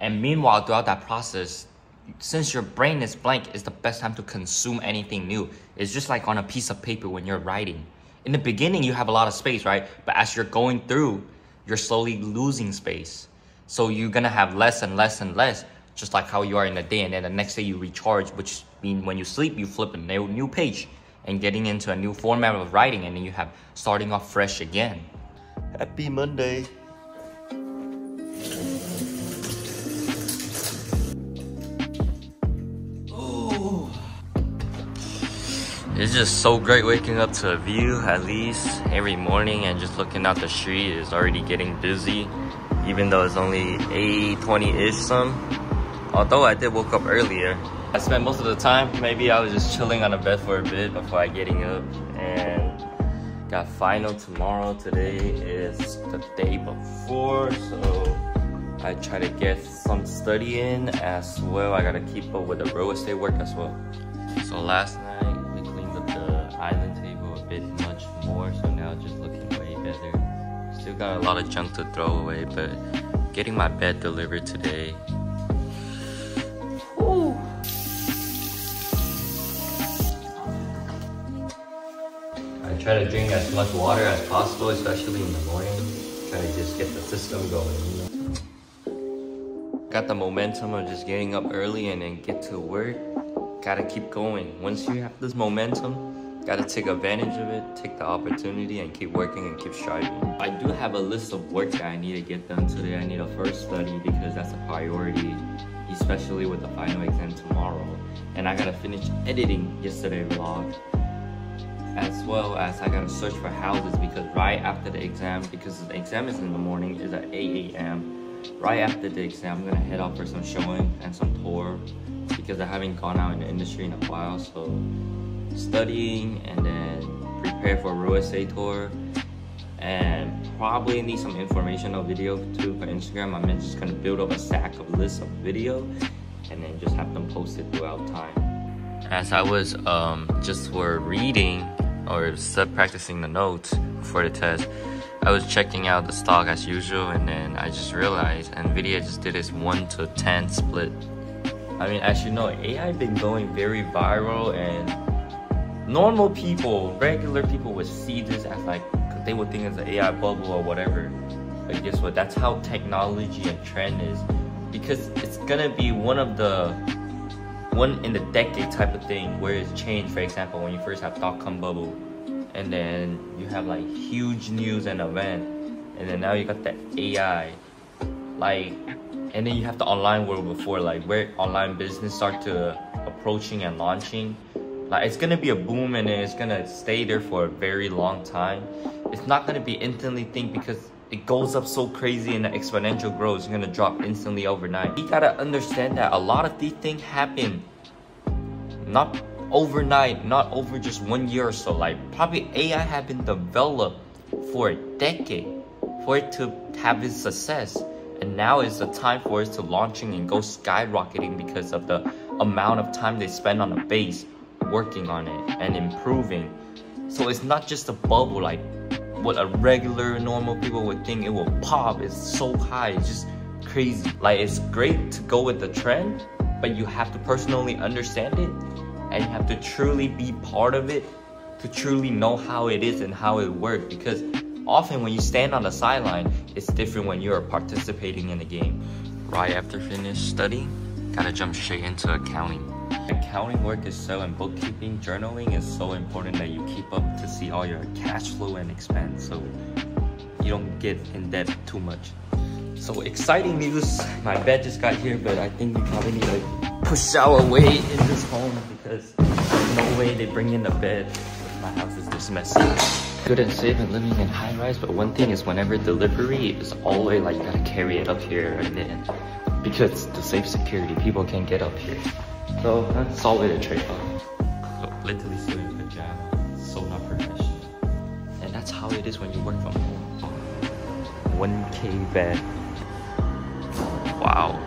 And meanwhile, throughout that process, since your brain is blank, it's the best time to consume anything new. It's just like on a piece of paper when you're writing. In the beginning, you have a lot of space, right? But as you're going through, you're slowly losing space. So you're gonna have less and less and less, just like how you are in a day. And then the next day you recharge, which means when you sleep, you flip a new page and getting into a new format of writing, and then you have starting off fresh again. Happy Monday. It's just so great waking up to a view, at least every morning, and just looking out the street is already getting busy, even though it's only 8:20-ish some. Although I did woke up earlier. I spent most of the time, maybe I was just chilling on the bed for a bit before getting up, and got final tomorrow. Today is the day before, so I try to get some study in as well. I gotta keep up with the real estate work as well. So last night, island table a bit much more, so now just looking way better. Still got a lot of junk to throw away, but getting my bed delivered today. Whew. I try to drink as much water as possible, especially in the morning. Try to just get the system going, you know? Got the momentum of just getting up early and then get to work. Gotta keep going. Once you have this momentum, gotta take advantage of it, take the opportunity, and keep working and keep striving. I do have a list of work that I need to get done today. I need to first study because that's a priority, especially with the final exam tomorrow. And I gotta finish editing yesterday's vlog, as well as I gotta search for houses because right after the exam, because the exam is in the morning, is at 8 a.m. Right after the exam, I'm gonna head out for some showing and some tour because I haven't gone out in the industry in a while. So studying and then prepare for a real estate tour, and probably need some informational video too for Instagram. I'm just gonna build up a stack of lists of video and then just have them posted throughout time. As I was just were reading or practicing the notes before the test, I was checking out the stock as usual, and then I just realized Nvidia just did this 1-to-10 split. I mean, as you know, AI been going very viral, and normal people, regular people would see this as like, they would think it's an AI bubble or whatever. But guess what? That's how technology and trend is. Because it's gonna be one in the decade type of thing where it's changed. For example, when you first have .com bubble, and then you have like huge news and event, and then now you got the AI, like, and then you have the online world before, like where online business start to approaching and launching. Like, it's gonna be a boom, and it's gonna stay there for a very long time. It's not gonna be instantly thing because it goes up so crazy and the exponential growth is gonna drop instantly overnight. You gotta understand that a lot of these things happen not overnight, not over just 1 year or so. Like, probably AI have been developed for a decade for it to have its success. And now is the time for it to launching and go skyrocketing because of the amount of time they spend on the base working on it and improving. So it's not just a bubble like what a regular normal people would think it will pop. It's so high, it's just crazy. Like, it's great to go with the trend, but you have to personally understand it, and you have to truly be part of it to truly know how it is and how it works. Because often when you stand on the sideline, it's different when you're participating in the game. Right after finished studying, gotta jump straight into accounting. Accounting work is so, and bookkeeping, journaling is so important that you keep up to see all your cash flow and expense, so you don't get in debt too much. So exciting news, my bed just got here, but I think we probably need to push our way in this home because there's no way they bring in the bed. My house is this messy. Good and safe and living in high rise, but one thing is whenever delivery is always like you gotta carry it up here and then because to save security, people can't get up here. So that's always a trade-off. So literally still in pajamas, so not professional. And that's how it is when you work from home. 1K bed. Wow.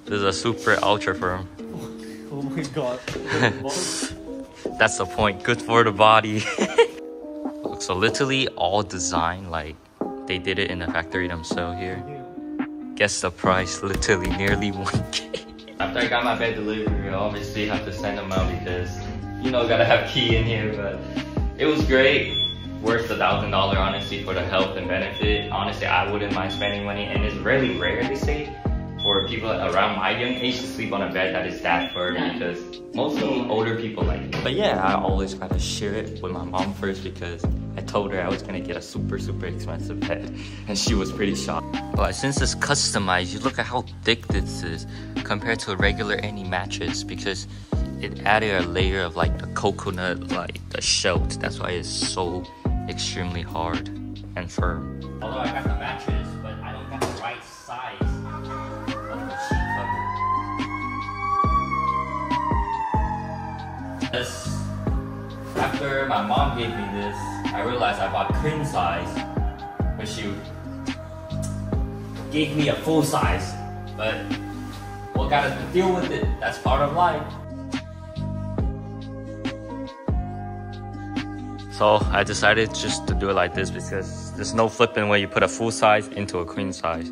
This is a super ultra firm. Oh my god. That's the point. Good for the body. So literally all design, like They did it in the factory themselves here. Guess the price, literally nearly 1K. After I got my bed delivered, I obviously have to send them out because, you know, gotta have key in here, but it was great. Worth $1,000 honestly for the health and benefit. Honestly, I wouldn't mind spending money, and it's really rare, they say, for people around my young age to sleep on a bed that is that firm, because mostly older people like it. But yeah, I always gotta share it with my mom first because I told her I was gonna get a super expensive bed, and she was pretty shocked. But since it's customized, you look at how thick this is compared to a regular any mattress, because it added a layer of like the coconut, like the shelf. That's why it's so extremely hard and firm. Although I got the mattress, but I don't got the right size of the sheet cover. This, after my mom gave me this, I realized I bought queen size, but she gave me a full size. But we'll gotta deal with it. That's part of life. So I decided just to do it like this because there's no flipping where you put a full size into a queen size.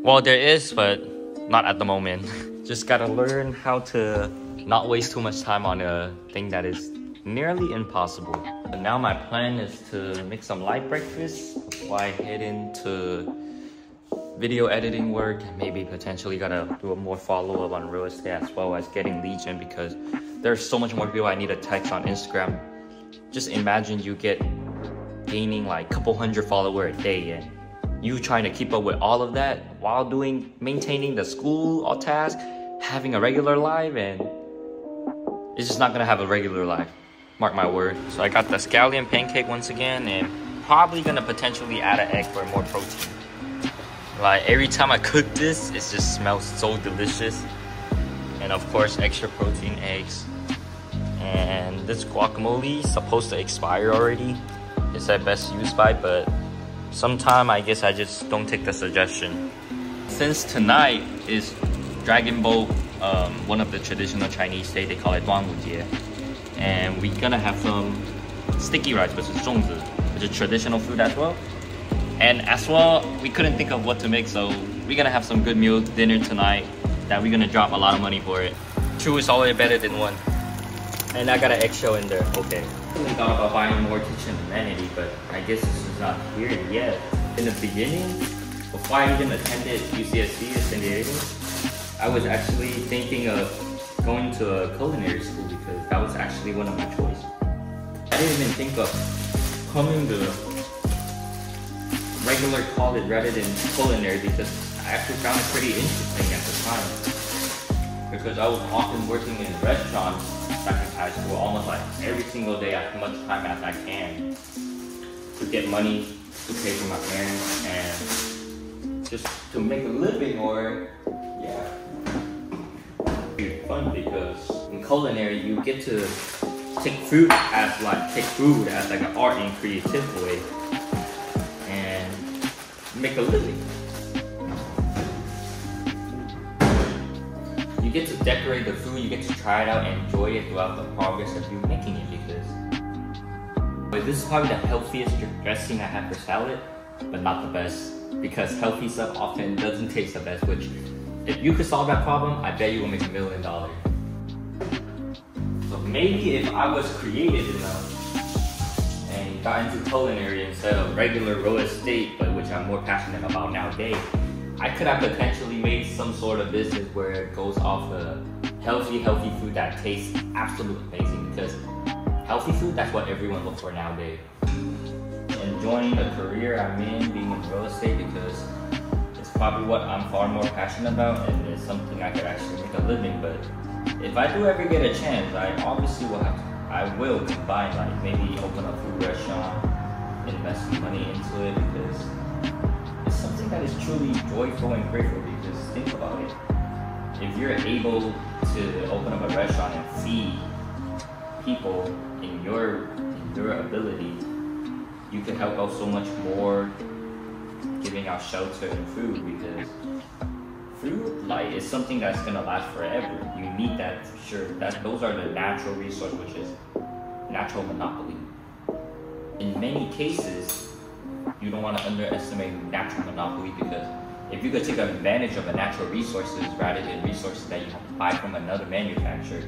Well, there is, but not at the moment. Just gotta learn how to not waste too much time on a thing that is nearly impossible. And now my plan is to make some light breakfast before I head into video editing work, and maybe potentially gotta do a more follow-up on real estate as well as getting leads in, because there's so much more people I need to text on Instagram. Just imagine you gaining like a couple hundred followers a day, and you trying to keep up with all of that while maintaining the school or task, having a regular life, and it's just not gonna have a regular life. Mark my word. So I got the scallion pancake once again, and probably gonna potentially add an egg for more protein. Like every time I cook this, it just smells so delicious. And of course, extra protein eggs. And this guacamole is supposed to expire already. It's at best use by, but sometime I guess I just don't take the suggestion. Since tonight is Dragon Boat, one of the traditional Chinese days, they call it 端午节. And we're gonna have some sticky rice, which is 粽子, which is traditional food as well. And as well, we couldn't think of what to make, so we're gonna have some good meal dinner tonight that we're gonna drop a lot of money for it. Two is always better than one. And I got an eggshell in there, okay. I really thought about buying more kitchen amenity, but I guess this is not here yet. In the beginning, before I even attended UCSC in San Diego, I was actually thinking of going to a culinary school because that was actually one of my choices. I didn't even think of coming to regular college rather than culinary because I actually found it pretty interesting at the time. Because I was often working in restaurants back in high school, almost like every single day, as much time as I can, to get money to pay for my parents and just to make a living, or yeah. It's fun because in culinary you get to take food as like an art and creative way and make a living. You get to decorate the food, you get to try it out and enjoy it throughout the progress of you making it, because this is probably the healthiest dressing I have for salad, but not the best, because healthy stuff often doesn't taste the best, which if you could solve that problem, I bet you will make $1 million. So maybe if I was creative enough and got into culinary instead of regular real estate, but which I'm more passionate about nowadays, I could have potentially made some sort of business where it goes off the healthy food that tastes absolutely amazing, because healthy food, that's what everyone looks for nowadays. Enjoying the career I'm in, being in real estate, because it's probably what I'm far more passionate about and it's something I could actually make a living. But if I do ever get a chance, I obviously will combine, like maybe open a food restaurant, invest some money into it, because it's something that is truly joyful and grateful. Because think about it, if you're able to open up a restaurant and feed people in your ability, you can help out so much more giving out shelter and food, because food is something that's gonna last forever. You need that for sure. Those are the natural resource, which is natural monopoly. In many cases, you don't want to underestimate natural monopoly, because if you could take advantage of a natural resources rather than resources that you have to buy from another manufacturer,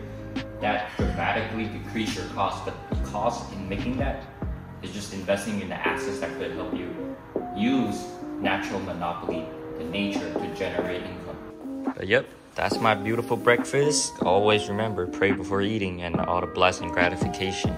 that dramatically decrease your cost. But the cost in making that is just investing in the assets that could help you use natural monopoly, the nature, to generate income. But yep, that's my beautiful breakfast. Always remember, pray before eating, and all the blessing gratification.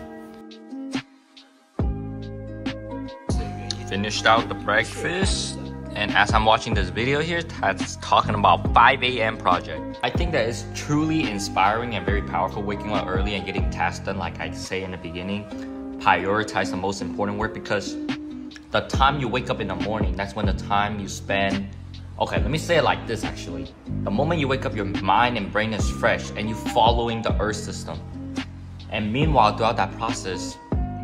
Finished out the breakfast, and as I'm watching this video here, that's talking about 5 a.m. project. I think that is truly inspiring and very powerful, waking up early and getting tasks done. Like I say in the beginning, prioritize the most important work, because the time you wake up in the morning, that's when the time you spend. Okay, let me say it like this actually. The moment you wake up, your mind and brain is fresh and you following the earth system. And meanwhile, throughout that process,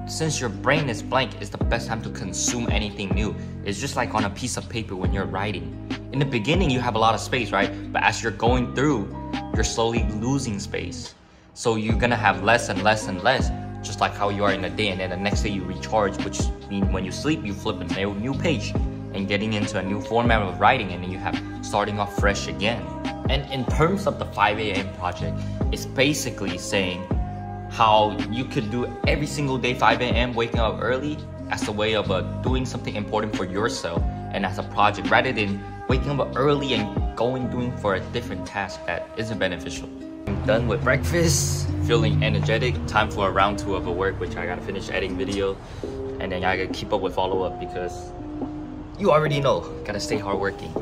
since your brain is blank, it's the best time to consume anything new. It's just like on a piece of paper when you're writing. In the beginning, you have a lot of space, right? But as you're going through, you're slowly losing space. So you're gonna have less and less and less, just like how you are in a day, and then the next day you recharge, which means when you sleep, you flip a new page and getting into a new format of writing, and then you have starting off fresh again. And in terms of the 5 a.m. project, it's basically saying how you could do every single day 5 a.m. waking up early as a way of doing something important for yourself and as a project, rather than waking up early and doing for a different task that isn't beneficial. I'm done with breakfast, feeling energetic. Time for a round 2 of a work, which I gotta finish editing video, and then I gotta keep up with follow-up, because you already know, gotta stay hardworking.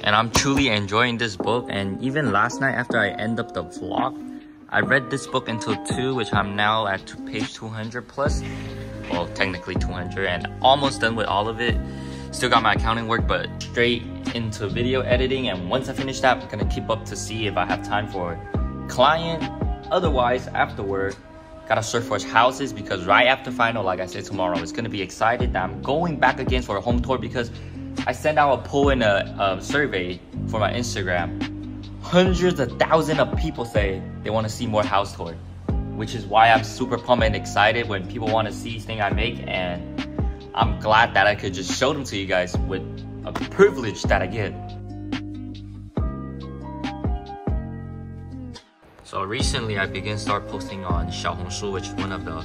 And I'm truly enjoying this book, and even last night after I end up the vlog, I read this book until 2, which I'm now at page 200 plus. Well, technically 200, and almost done with all of it. Still got my accounting work, but straight into video editing. And once I finish that, I'm gonna keep up to see if I have time for client. Otherwise, afterward, gotta search for houses, because right after final, like I said, tomorrow, it's gonna be excited that I'm going back again for a home tour, because I sent out a poll in a survey for my Instagram. Hundreds of thousands of people say they want to see more house tour, which is why I'm super pumped and excited when people want to see things I make, and I'm glad that I could just show them to you guys with a privilege that I get. So recently I began start posting on Xiaohongshu, which is one of the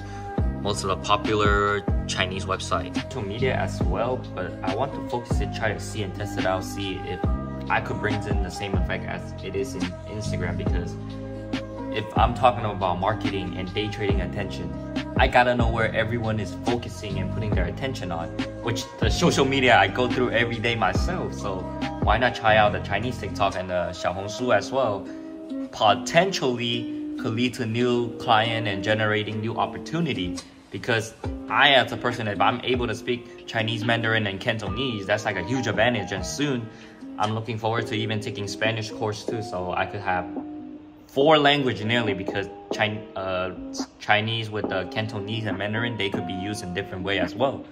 most of the popular Chinese website. Social media as well, but I want to focus it, try to see and test it out, see if I could bring in the same effect as it is in Instagram, because if I'm talking about marketing and day trading attention, I gotta know where everyone is focusing and putting their attention on, which the social media I go through every day myself. So why not try out the Chinese TikTok and the Xiaohongshu as well? Potentially could lead to new client and generating new opportunity, because I, as a person, if I'm able to speak Chinese, Mandarin, and Cantonese, that's like a huge advantage. And soon I'm looking forward to even taking Spanish course too, so I could have 4 languages nearly, because Chinese with the Cantonese and Mandarin, they could be used in different way as well,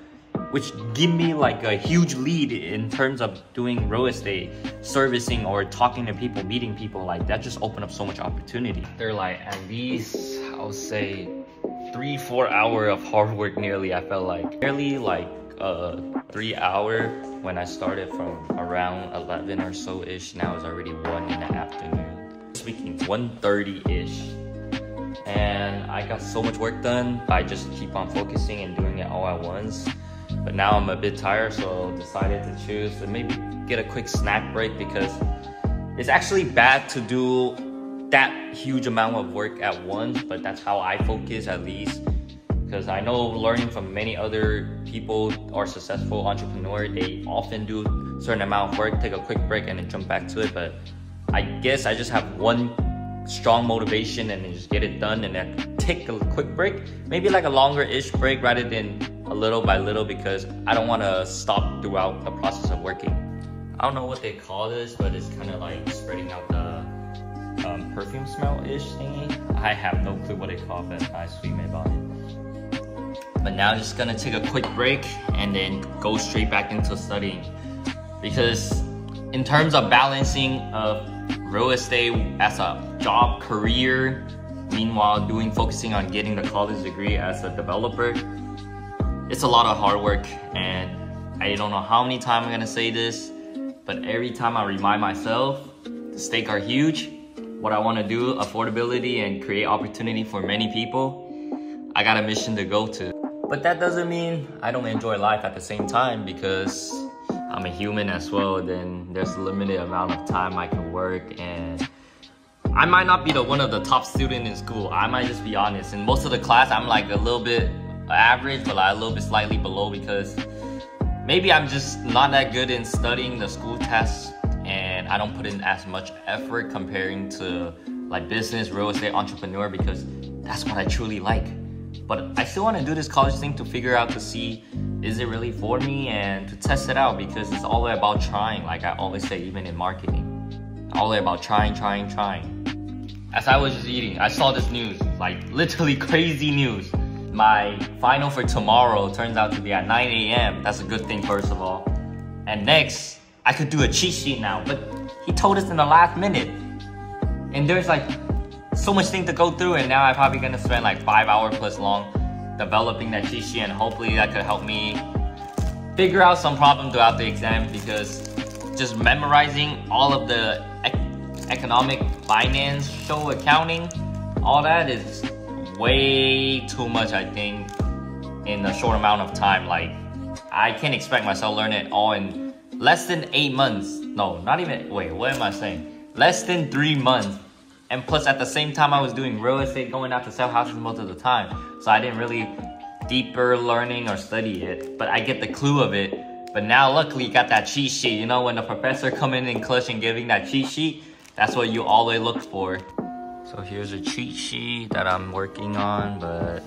which give me like a huge lead in terms of doing real estate, servicing, or talking to people, meeting people. Like that just open up so much opportunity. They're like at least, I'll say 3-4 hours of hard work nearly. I felt like nearly like 3 hours when I started from around 11 or so ish. Now it's already 1 in the afternoon. Speaking 1:30-ish, and I got so much work done. I just keep on focusing and doing it all at once. But now I'm a bit tired, so decided to choose to maybe get a quick snack break, because it's actually bad to do that huge amount of work at once, but that's how I focus, at least. Because I know, learning from many other people or successful entrepreneurs, they often do a certain amount of work, take a quick break, and then jump back to it. But I guess I just have one strong motivation and then just get it done, and then take a quick break, maybe like a longer-ish break rather than a little by little, because I don't want to stop throughout the process of working. I don't know what they call this, but it's kind of like spreading out the perfume smell-ish thingy. I have no clue what they call it, but I sweet about it. But now I'm just gonna take a quick break and then go straight back into studying, because in terms of balancing real estate as a job career, meanwhile focusing on getting the college degree as a developer, it's a lot of hard work, and I don't know how many times I'm gonna say this, but every time I remind myself, the stakes are huge. What I wanna do, affordability and create opportunity for many people, I got a mission to go to. But that doesn't mean I don't enjoy life at the same time, because I'm a human as well. Then there's a limited amount of time I can work, and I might not be one of the top students in school. I might just be honest. In most of the class, I'm like a little bit average, but like a little bit slightly below, because maybe I'm just not that good in studying the school tests, and I don't put in as much effort comparing to like business, real estate, entrepreneur, because that's what I truly like. But I still want to do this college thing to figure out, to see, is it really for me, and to test it out, because it's all about trying. Like I always say, even in marketing, all about trying. As I was just eating, I saw this news, like literally crazy news. My final for tomorrow turns out to be at 9 a.m. That's a good thing, first of all. And next, I could do a cheat sheet now, but he told us in the last minute. And there's like so much thing to go through, and now I'm probably gonna spend like 5 hours plus long developing that cheat sheet, and hopefully that could help me figure out some problem throughout the exam, because just memorizing all of the economic, financial, accounting, all that is way too much, I think, in a short amount of time. Like, I can't expect myself to learn it all in less than 8 months. No, not even, wait, what am I saying? Less than 3 months. And plus, at the same time, I was doing real estate, going out to sell houses most of the time. So I didn't really deeper learning or study it, but I get the clue of it. But now, luckily, got that cheat sheet. You know, when the professor come in clutch and giving that cheat sheet, that's what you always look for. So here's a cheat sheet that I'm working on, but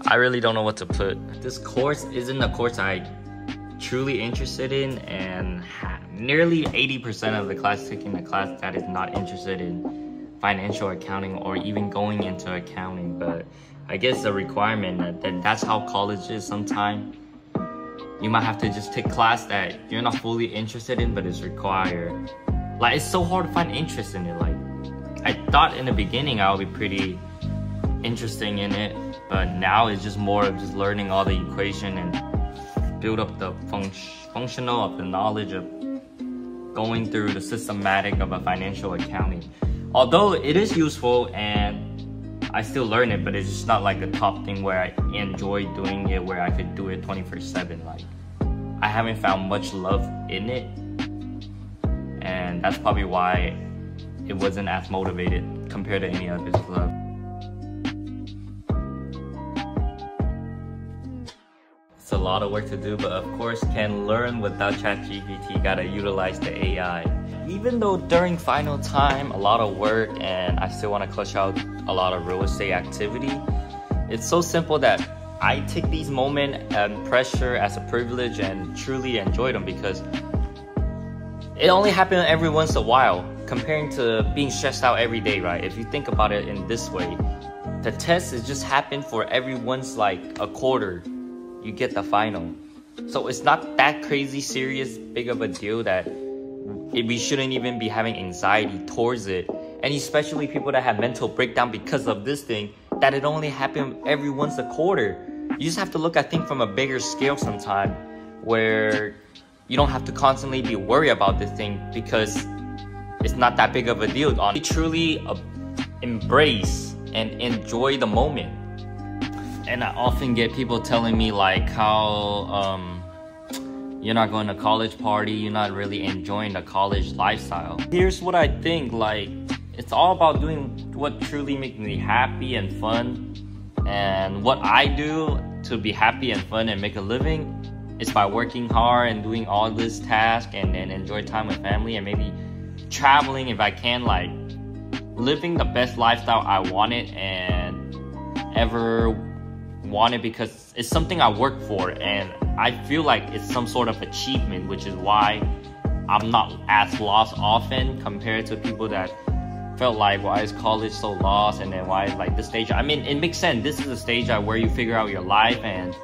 I really don't know what to put. This course isn't a course I truly interested in, and nearly 80% of the class taking the class that is not interested in financial accounting or even going into accounting. But I guess the requirement that's how college is sometimes. You might have to just take class that you're not fully interested in, but it's required. Like, it's so hard to find interest in it. Like, I thought in the beginning I would be pretty interesting in it, but now it's just more of just learning all the equation and build up the functional of the knowledge of going through the systematic of a financial accounting. Although it is useful and I still learn it, but it's just not like a top thing where I enjoy doing it, where I could do it 24/7. Like, I haven't found much love in it, and that's probably why it wasn't as motivated compared to any other club. It's a lot of work to do, but of course can't learn without ChatGPT. Gotta utilize the AI. Even though during final time, a lot of work, and I still want to clutch out a lot of real estate activity, it's so simple that I take these moments and pressure as a privilege and truly enjoy them, because it only happens every once in a while comparing to being stressed out every day, right? If you think about it in this way, the test is just happen for every once like a quarter, you get the final. So it's not that crazy serious, big of a deal that we shouldn't even be having anxiety towards it. And especially people that have mental breakdown because of this thing, that it only happens every once a quarter. You just have to look, I think, from a bigger scale sometime, where you don't have to constantly be worried about this thing, because it's not that big of a deal. You truly embrace and enjoy the moment. And I often get people telling me like how you're not going to college party, you're not really enjoying the college lifestyle. Here's what I think, like, it's all about doing what truly makes me happy and fun. And what I do to be happy and fun and make a living is by working hard and doing all this task, and then enjoy time with family, and maybe traveling if I can, like living the best lifestyle I wanted and ever wanted, because it's something I work for, and I feel like it's some sort of achievement, which is why I'm not as lost often compared to people that felt like, why is college so lost, and then why is like this stage. I mean, it makes sense. This is a stage where you figure out your life and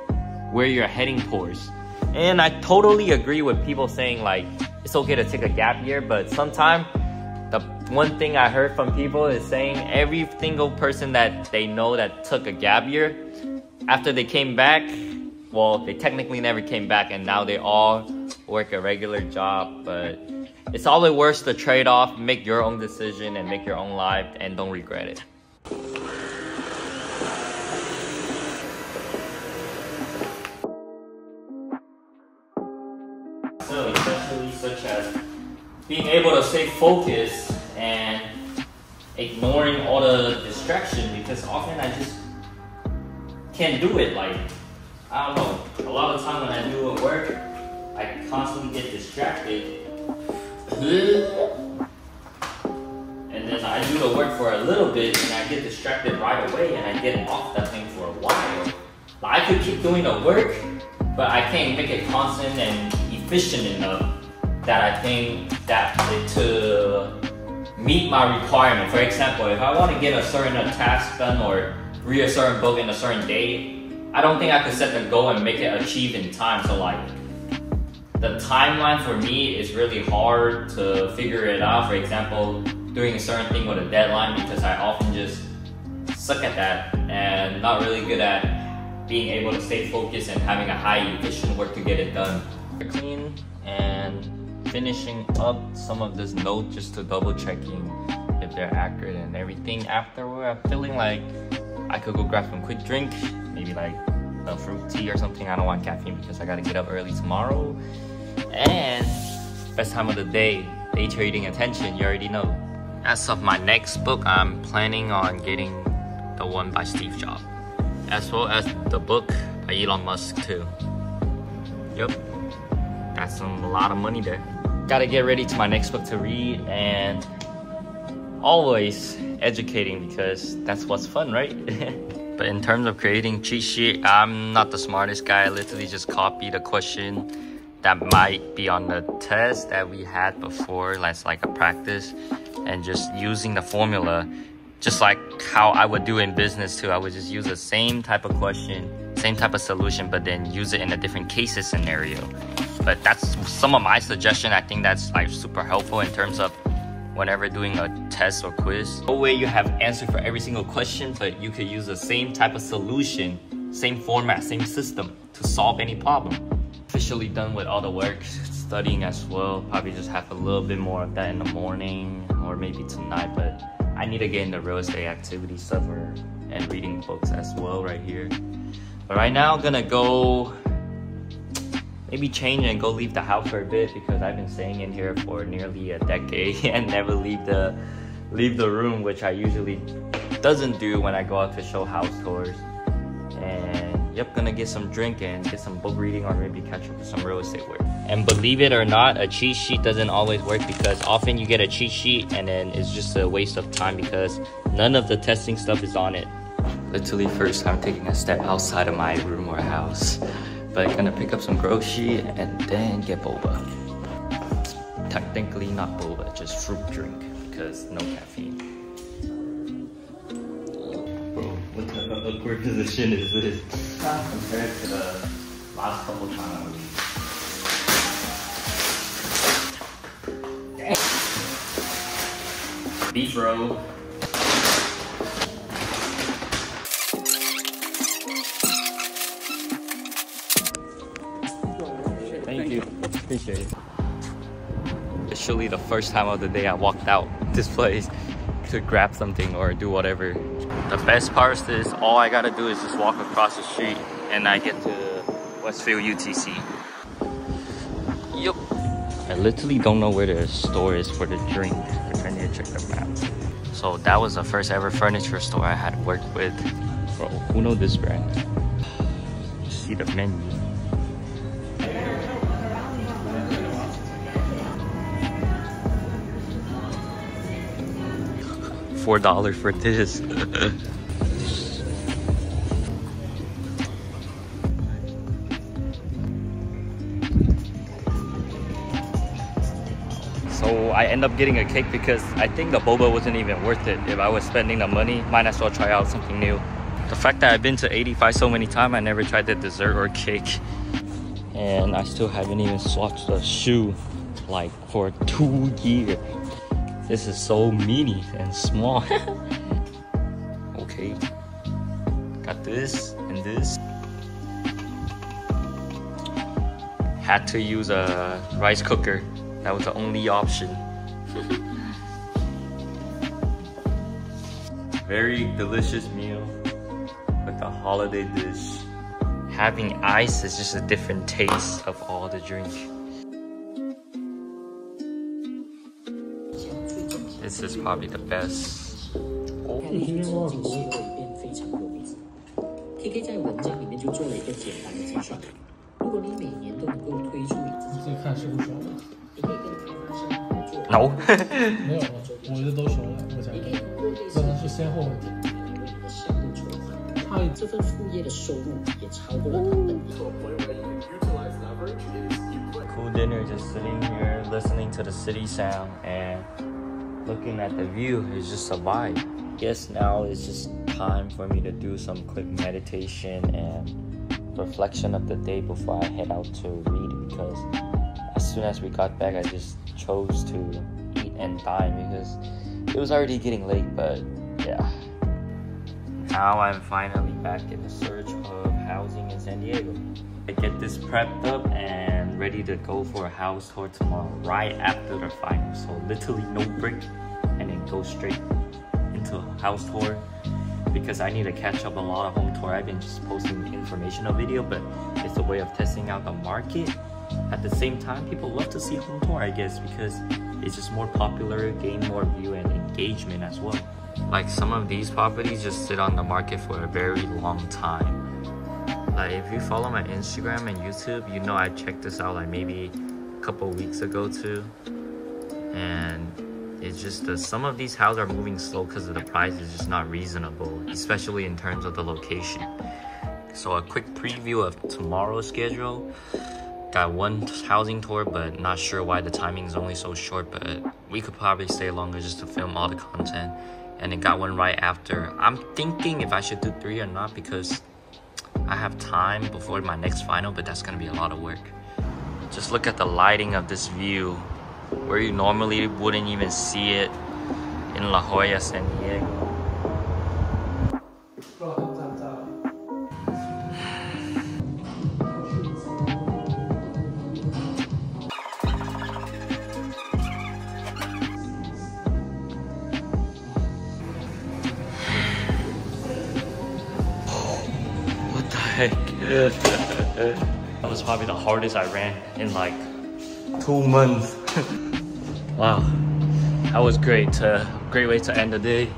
where you're heading towards. And I totally agree with people saying like it's okay to take a gap year, but sometimes the one thing I heard from people is saying every single person that they know that took a gap year, after they came back, well, they technically never came back, and now they all work a regular job. But it's always worth the trade-off. Make your own decision and make your own life, and don't regret it. So especially such as being able to stay focused and ignoring all the distraction, because often I just can't do it. Like, I don't know, a lot of time when I do work, I constantly get distracted. And then I do the work for a little bit and I get distracted right away and I get off that thing for a while. Like, I could keep doing the work, but I can't make it constant and efficient enough that I think that to meet my requirement. For example, if I want to get a certain task done or read a certain book in a certain day, I don't think I could set the goal and make it achieve in time. So like, the timeline for me is really hard to figure it out. For example, doing a certain thing with a deadline, because I often just suck at that and not really good at being able to stay focused and having a high efficient work to get it done. Clean and finishing up some of this note just to double checking if they're accurate and everything. Afterward, I'm feeling like I could go grab some quick drink, maybe like a fruit tea or something. I don't want caffeine because I gotta get up early tomorrow. And best time of the day trading attention, you already know. As of my next book, I'm planning on getting the one by Steve Jobs, as well as the book by Elon Musk too. Yep, that's a lot of money there. Gotta get ready to my next book to read, and always educating, because that's what's fun, right? But in terms of creating cheat sheet, I'm not the smartest guy. I literally just copied a question that might be on the test that we had before, that's like a practice, and just using the formula, just like how I would do in business too. I would just use the same type of question, same type of solution, but then use it in a different cases scenario. But that's some of my suggestion. I think that's like super helpful in terms of whenever doing a test or quiz. No way you have answer for every single question, but you could use the same type of solution, same format, same system to solve any problem. Officially done with all the work, studying as well. Probably just have a little bit more of that in the morning or maybe tonight, but I need to get into real estate activity stuff and reading books as well right here. But right now I'm gonna go maybe change and go leave the house for a bit, because I've been staying in here for nearly a decade and never leave the room, which I usually doesn't do when I go out to show house tours. And yep, gonna get some drink and get some book reading, or maybe catch up with some real estate work. And believe it or not, a cheat sheet doesn't always work, because often you get a cheat sheet and then it's just a waste of time because none of the testing stuff is on it. Literally first time taking a step outside of my room or house. But I'm gonna pick up some grocery and then get boba. Technically not boba, just fruit drink, because no caffeine. Bro, what type of awkward position is this? Compared to the last couple times. Beef roll. Thank you. Appreciate it. Officially the first time of the day I walked out this place to grab something or do whatever. The best part is all I gotta do is just walk across the street and I get to Westfield UTC. Yup. I literally don't know where the store is for the drink, which I need to check the map. So that was the first ever furniture store I had worked with. Bro, who knows this brand? See the menu. $4 for this. So I end up getting a cake because I think the boba wasn't even worth it. If I was spending the money, might as well try out something new. The fact that I've been to 85 so many times, I never tried the dessert or cake. And I still haven't even swatched the shoe like for 2 years. This is so mini and small. Okay. Got this and this. Had to use a rice cooker. That was the only option. Very delicious meal with a holiday dish. Having ice is just a different taste of all the drink. This is probably the best. Oh. LAKEY 在文章里面就做了一个简单的计算，如果你每年都能够推出你自己，这看熟不熟了？你可以跟开发商合作。No 没有，我的都熟了，我想。可能是先后问题。为你的项目筹划，他这份副业的收入也超过了他本业。Cool dinner, just sitting here listening to the city sound and looking at the view is just a vibe. Guess now it's just time for me to do some quick meditation and reflection of the day before I head out to read, because as soon as we got back I just chose to eat and dine because it was already getting late. But yeah, now I'm finally back in the search of housing in San Diego. I get this prepped up and ready to go for a house tour tomorrow right after the final, so literally no break and then go straight into a house tour because I need to catch up a lot of home tour. I've been just posting informational video, but it's a way of testing out the market. At the same time, people love to see home tour, I guess, because it's just more popular, gain more view and engagement as well. Like some of these properties just sit on the market for a very long time. Like if you follow my Instagram and YouTube, you know I checked this out like maybe a couple weeks ago too. And it's just that some of these houses are moving slow because the price is just not reasonable, especially in terms of the location. So a quick preview of tomorrow's schedule. Got one housing tour, but not sure why the timing is only so short, but we could probably stay longer just to film all the content. And then got one right after. I'm thinking if I should do 3 or not because I have time before my next final, but that's gonna be a lot of work. Just look at the lighting of this view, where you normally wouldn't even see it in La Jolla, San Diego. What the heck? That was probably the hardest I ran in like 2 months. Wow, that was great. Great way to end the day.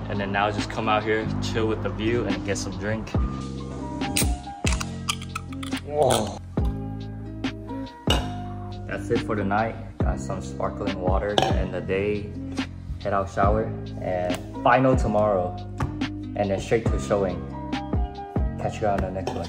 And then now just come out here, chill with the view and get some drink. Whoa. That's it for the night. Got some sparkling water to end the day. Head out, shower, and final tomorrow. And then straight to showing. Catch you on the next one.